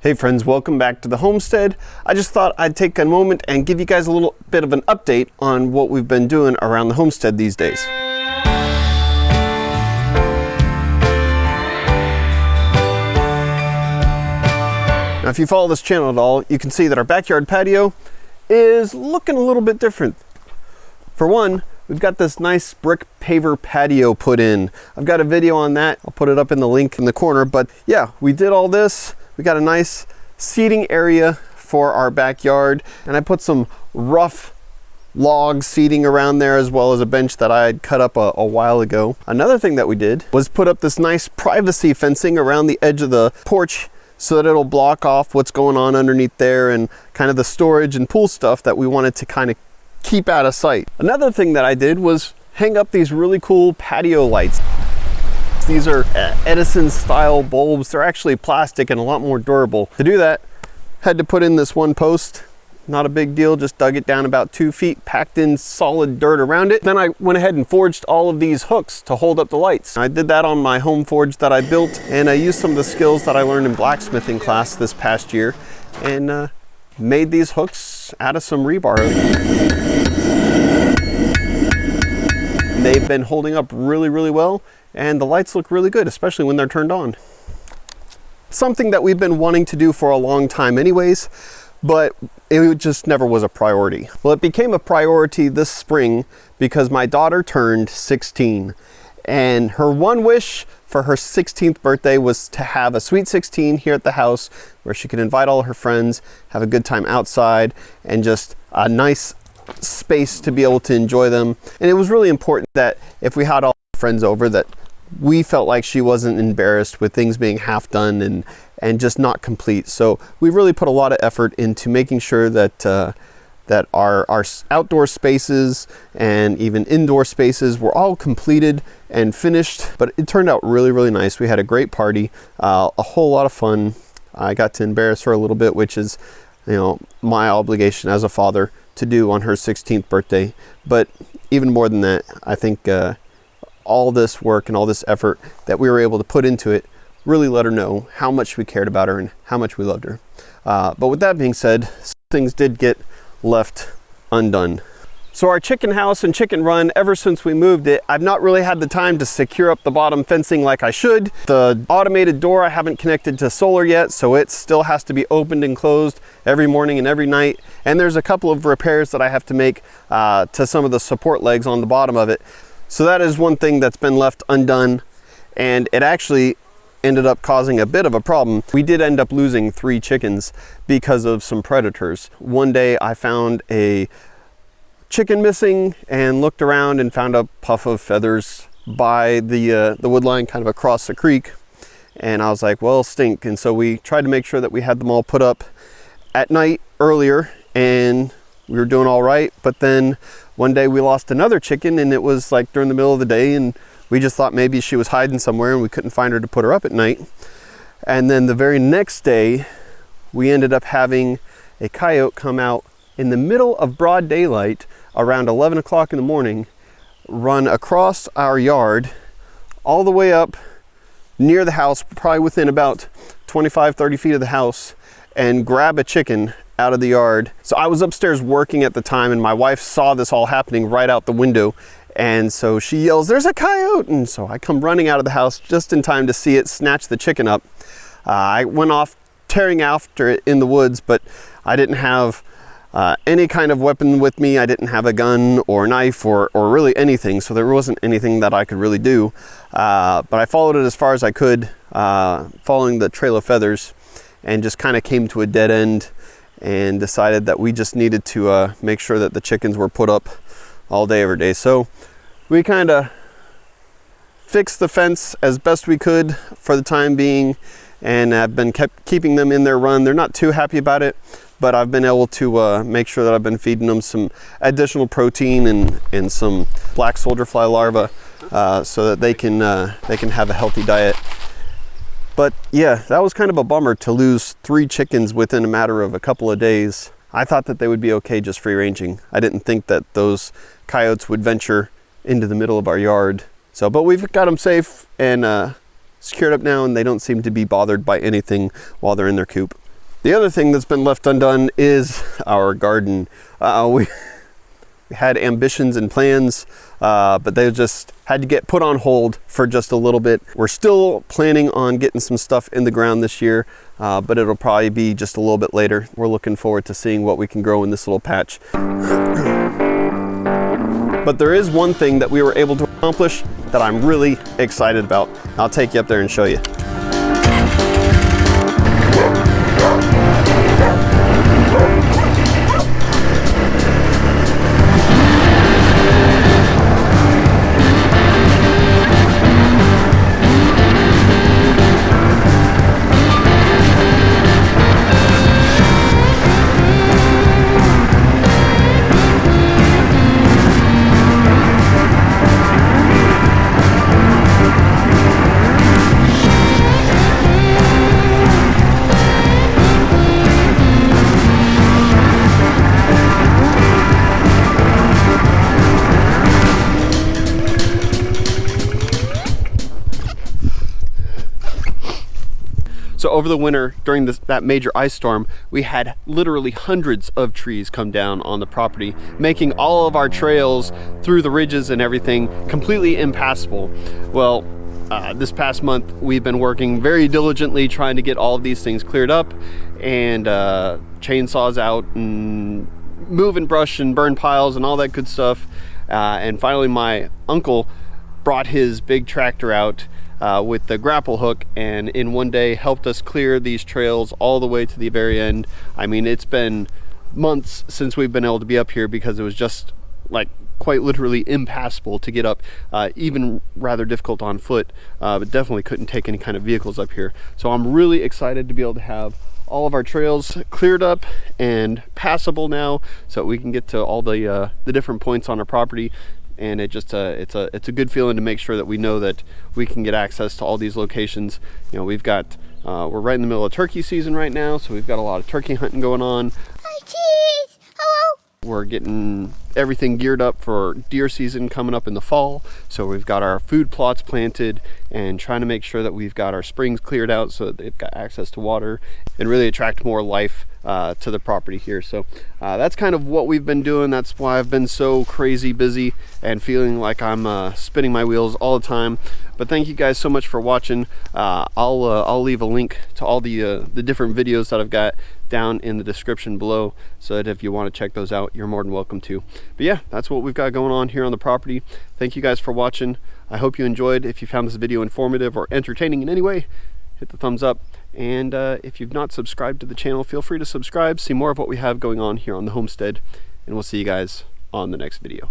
Hey friends, welcome back to the homestead. I just thought I'd take a moment and give you guys a little bit of an update on what we've been doing around the homestead these days. Now, if you follow this channel at all, you can see that our backyard patio is looking a little bit different. For one, we've got this nice brick paver patio put in. I've got a video on that. I'll put it up in the link in the corner, but yeah, we did all this. We got a nice seating area for our backyard, and I put some rough log seating around there, as well as a bench that I had cut up a while ago. Another thing that we did was put up this nice privacy fencing around the edge of the porch so that it'll block off what's going on underneath there and kind of the storage and pool stuff that we wanted to kind of keep out of sight. Another thing that I did was hang up these really cool patio lights. These are Edison style bulbs. They're actually plastic and a lot more durable. To do that, had to put in this one post. Not a big deal, just dug it down about 2 feet, packed in solid dirt around it. Then I went ahead and forged all of these hooks to hold up the lights. I did that on my home forge that I built, and I used some of the skills that I learned in blacksmithing class this past year and made these hooks out of some rebar. They've been holding up really well, and the lights look really good, especially when they're turned on. Something that we've been wanting to do for a long time anyways, but it just never was a priority. Well, it became a priority this spring because my daughter turned 16, and her one wish for her 16th birthday was to have a sweet 16 here at the house where she could invite all her friends, have a good time outside, and just a nice space to be able to enjoy them. And it was really important that if we had all our friends over, that we felt like she wasn't embarrassed with things being half done and just not complete. So we really put a lot of effort into making sure that that our outdoor spaces and even indoor spaces were all completed and finished. But it turned out really nice. We had a great party, a whole lot of fun. I got to embarrass her a little bit, which is, you know, my obligation as a father to do on her 16th birthday. But even more than that, I think all this work and all this effort that we were able to put into it really let her know how much we cared about her and how much we loved her. But with that being said, things did get left undone. So our chicken house and chicken run, ever since we moved it, I've not really had the time to secure up the bottom fencing like I should. The automated door I haven't connected to solar yet, so it still has to be opened and closed every morning and every night. And there's a couple of repairs that I have to make to some of the support legs on the bottom of it. So that is one thing that's been left undone, and it actually ended up causing a bit of a problem. We did end up losing 3 chickens because of some predators. One day I found a chicken missing and looked around and found a puff of feathers by the wood line kind of across the creek. And I was like, well, stink. And so we tried to make sure that we had them all put up at night earlier, and we were doing all right. But then one day we lost another chicken, and it was like during the middle of the day, and we just thought maybe she was hiding somewhere and we couldn't find her to put her up at night. And then the very next day, we ended up having a coyote come out in the middle of broad daylight around 11 o'clock in the morning, run across our yard all the way up near the house, probably within about 25-30 feet of the house, and grab a chicken out of the yard. So I was upstairs working at the time, and my wife saw this all happening right out the window. And so she yells, "There's a coyote!" And so I come running out of the house just in time to see it snatch the chicken up. I went off tearing after it in the woods, but I didn't have any kind of weapon with me. I didn't have a gun or knife or really anything, so there wasn't anything that I could really do. But I followed it as far as I could, following the trail of feathers, and just kind of came to a dead end and decided that we just needed to make sure that the chickens were put up all day, every day. So we kind of fixed the fence as best we could for the time being, and I've been keeping them in their run. They're not too happy about it, but I've been able to make sure that I've been feeding them some additional protein and some black soldier fly larvae so that they can have a healthy diet. But yeah, that was kind of a bummer to lose 3 chickens within a matter of a couple of days. I thought that they would be okay just free ranging. I didn't think that those coyotes would venture into the middle of our yard. So, but we've got them safe and secured up now, and they don't seem to be bothered by anything while they're in their coop. The other thing that's been left undone is our garden. We had ambitions and plans, but they just had to get put on hold for just a little bit. We're still planning on getting some stuff in the ground this year, but it'll probably be just a little bit later. We're looking forward to seeing what we can grow in this little patch. But there is one thing that we were able to accomplish that I'm really excited about. I'll take you up there and show you. So over the winter, during that major ice storm, we had literally hundreds of trees come down on the property, making all of our trails through the ridges and everything completely impassable. Well, this past month, we've been working very diligently trying to get all of these things cleared up, and chainsaws out and moving brush and burn piles and all that good stuff. And finally, my uncle brought his big tractor out with the grapple hook, and in one day helped us clear these trails all the way to the very end. I mean, it's been months since we've been able to be up here because it was just like quite literally impassable to get up, even rather difficult on foot, but definitely couldn't take any kind of vehicles up here. So I'm really excited to be able to have all of our trails cleared up and passable now, so we can get to all the different points on our property. And it just it's a good feeling to make sure that we know that we can get access to all these locations. You know, we've got we're right in the middle of turkey season right now, so we've got a lot of turkey hunting going on. Hi, cheese. Hello. We're getting everything geared up for deer season coming up in the fall. So we've got our food plots planted and trying to make sure that we've got our springs cleared out so that they've got access to water and really attract more life to the property here. So that's kind of what we've been doing. That's why I've been so crazy busy and feeling like I'm spinning my wheels all the time. But thank you guys so much for watching. I'll leave a link to all the different videos that I've got down in the description below, so that if you want to check those out, you're more than welcome to. But yeah, that's what we've got going on here on the property. Thank you guys for watching. I hope you enjoyed. If you found this video informative or entertaining in any way, hit the thumbs up. And if you've not subscribed to the channel, feel free to subscribe, see more of what we have going on here on the homestead, and we'll see you guys on the next video.